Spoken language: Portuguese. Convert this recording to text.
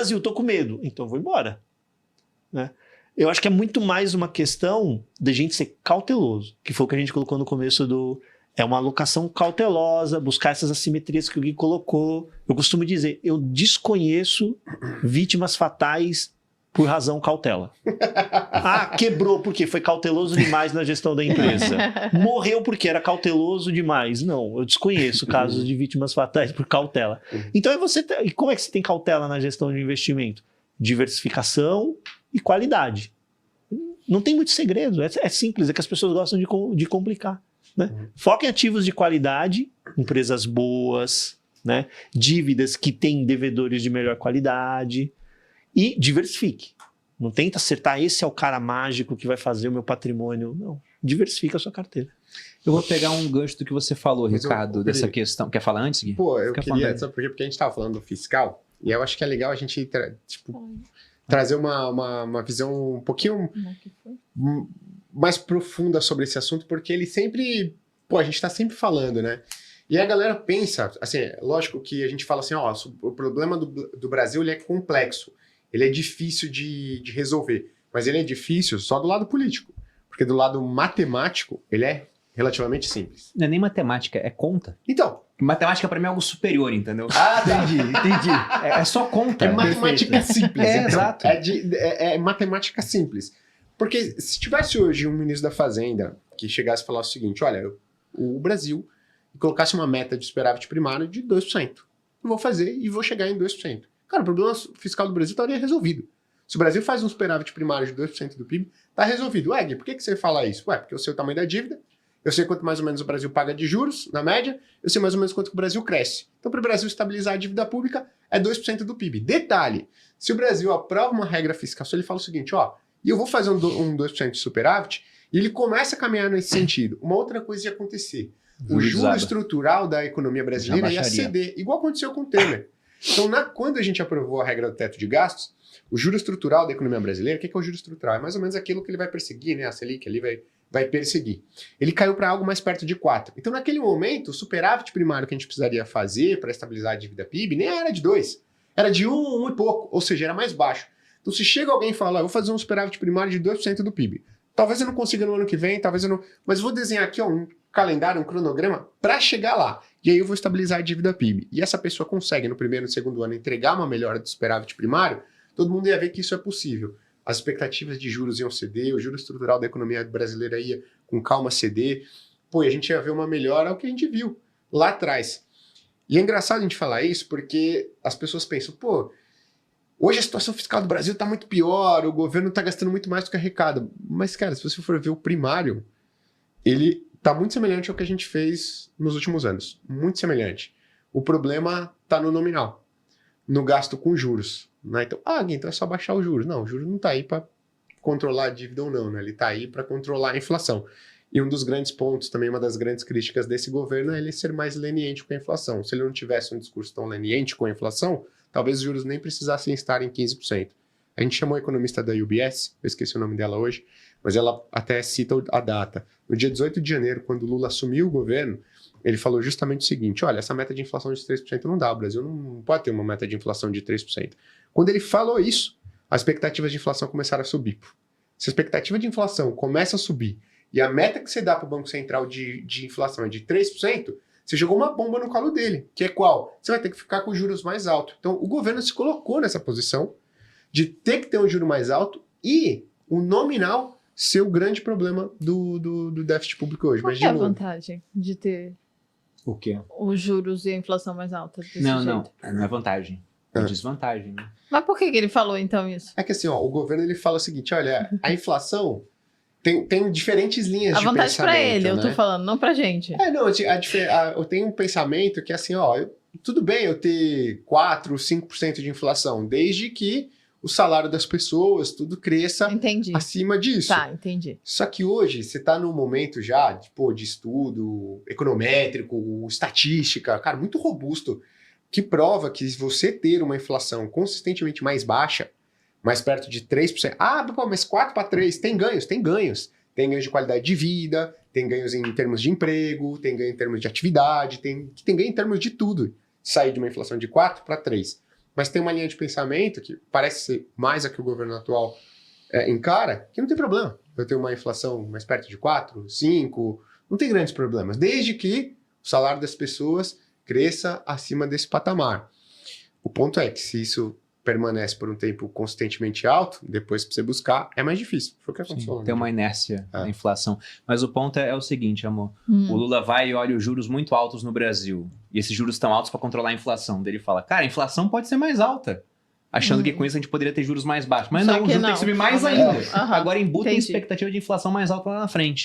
Brasil, tô com medo, então vou embora. Né? Eu acho que é muito mais uma questão de gente ser cauteloso, que foi o que a gente colocou no começo do... É uma alocação cautelosa, buscar essas assimetrias que o Gui colocou. Eu costumo dizer, eu desconheço vítimas fatais por razão cautela. Ah, quebrou porque foi cauteloso demais na gestão da empresa. Morreu porque era cauteloso demais. Não, eu desconheço casos de vítimas fatais por cautela. Então e como é que você tem cautela na gestão de investimento? Diversificação e qualidade. Não tem muito segredo, é simples, é que as pessoas gostam de complicar. Né? Foca em ativos de qualidade, empresas boas, né? Dívidas que têm devedores de melhor qualidade e diversifique. Não tenta acertar, esse é o cara mágico que vai fazer o meu patrimônio. Não, diversifica a sua carteira. Eu vou pegar um gancho do que você falou, Ricardo, dessa questão. Quer falar antes, Gui? Pô, eu queria, sabe por quê? Porque a gente estava falando do fiscal, e eu acho que é legal a gente trazer uma visão um pouquinho mais profunda sobre esse assunto, porque ele sempre... Pô, a gente tá sempre falando, né? E a galera pensa, assim, lógico que a gente fala assim, ó, o problema do Brasil, ele é complexo, ele é difícil de resolver, mas ele é difícil só do lado político, porque do lado matemático, ele é relativamente simples. Não é nem matemática, é conta. Então... Matemática pra mim é algo superior, entendeu? Ah, entendi. É só conta. É matemática simples. É, então. Exato. É matemática simples. Porque se tivesse hoje um ministro da Fazenda que chegasse e falasse o seguinte, olha, o Brasil colocasse uma meta de superávit primário de 2%. Eu vou fazer e vou chegar em 2%. Cara, o problema fiscal do Brasil estaria resolvido. Se o Brasil faz um superávit primário de 2% do PIB, tá resolvido. Ué, Gui, por que você fala isso? Ué, porque eu sei o tamanho da dívida, eu sei quanto mais ou menos o Brasil paga de juros, na média, eu sei mais ou menos quanto que o Brasil cresce. Então, para o Brasil estabilizar a dívida pública, é 2% do PIB. Detalhe, se o Brasil aprova uma regra fiscal, se ele fala o seguinte, ó, e eu vou fazer um 2% de superávit, e ele começa a caminhar nesse sentido. Uma outra coisa ia acontecer. O juro estrutural da economia brasileira ia ceder, igual aconteceu com o Temer. Então, quando a gente aprovou a regra do teto de gastos, o juro estrutural da economia brasileira, o que é o juro estrutural? É mais ou menos aquilo que ele vai perseguir, né? A Selic ali vai perseguir. Ele caiu para algo mais perto de 4. Então, naquele momento, o superávit primário que a gente precisaria fazer para estabilizar a dívida PIB nem era de 2, era de 1 e pouco, ou seja, era mais baixo. Então, se chega alguém e fala, eu vou fazer um superávit primário de 2% do PIB, talvez eu não consiga no ano que vem, talvez eu não... Mas vou desenhar aqui ó, um calendário, um cronograma para chegar lá. E aí eu vou estabilizar a dívida PIB. E essa pessoa consegue, no primeiro e no segundo ano, entregar uma melhora do superávit primário, todo mundo ia ver que isso é possível. As expectativas de juros iam ceder, o juro estrutural da economia brasileira ia com calma ceder. Pô, e a gente ia ver uma melhora ao que a gente viu lá atrás. E é engraçado a gente falar isso porque as pessoas pensam, pô, hoje a situação fiscal do Brasil está muito pior, o governo está gastando muito mais do que arrecada. Mas, cara, se você for ver o primário, ele está muito semelhante ao que a gente fez nos últimos anos. Muito semelhante. O problema está no nominal, no gasto com juros. Né? Então, então é só baixar os juros. Não, o juro não está aí para controlar a dívida ou não, né? Ele está aí para controlar a inflação. E um dos grandes pontos, também uma das grandes críticas desse governo é ele ser mais leniente com a inflação. Se ele não tivesse um discurso tão leniente com a inflação, talvez os juros nem precisassem estar em 15%. A gente chamou a economista da UBS, eu esqueci o nome dela hoje, mas ela até cita a data. No dia 18 de janeiro, quando o Lula assumiu o governo, ele falou justamente o seguinte, olha, essa meta de inflação de 3% não dá, o Brasil não pode ter uma meta de inflação de 3%. Quando ele falou isso, as expectativas de inflação começaram a subir. Se a expectativa de inflação começa a subir e a meta que você dá para o Banco Central de inflação é de 3%, você jogou uma bomba no colo dele, que é qual? Você vai ter que ficar com juros mais altos. Então, o governo se colocou nessa posição de ter que ter um juro mais alto e o nominal ser o grande problema do déficit público hoje. Qual é a vantagem de ter o quê? Os juros e a inflação mais alta desse jeito? Não é vantagem. É desvantagem, né? Mas por que ele falou então isso? É que assim, ó, o governo ele fala o seguinte, olha, a inflação tem diferentes linhas de pensamento. A vantagem pra ele, eu tô falando, não pra gente. Eu tenho um pensamento que assim, ó, tudo bem eu ter 4, 5% de inflação, desde que o salário das pessoas, tudo cresça acima disso. Tá, entendi. Só que hoje, você tá num momento já de estudo econométrico, estatística, cara, muito robusto, que prova que se você ter uma inflação consistentemente mais baixa, mais perto de 3%, mas 4 para 3, tem ganhos. Tem ganhos de qualidade de vida, tem ganhos em termos de emprego, tem ganho em termos de atividade, tem ganho em termos de tudo. Sair de uma inflação de 4 para 3. mas tem uma linha de pensamento que parece ser mais a que o governo atual encara, que não tem problema. Eu tenho uma inflação mais perto de 4, 5, não tem grandes problemas, desde que o salário das pessoas cresça acima desse patamar. O ponto é que se isso permanece por um tempo consistentemente alto, depois para você buscar, é mais difícil. Foi o que aconteceu. Tem uma inércia na inflação. Mas o ponto é o seguinte, amor. O Lula vai e olha os juros muito altos no Brasil. E esses juros estão altos para controlar a inflação. Daí ele fala, cara, a inflação pode ser mais alta. Achando que com isso a gente poderia ter juros mais baixos. Mas Só não, o que juro não. tem que subir mais ainda. Aham, Agora embuta a entendi. expectativa de inflação mais alta lá na frente.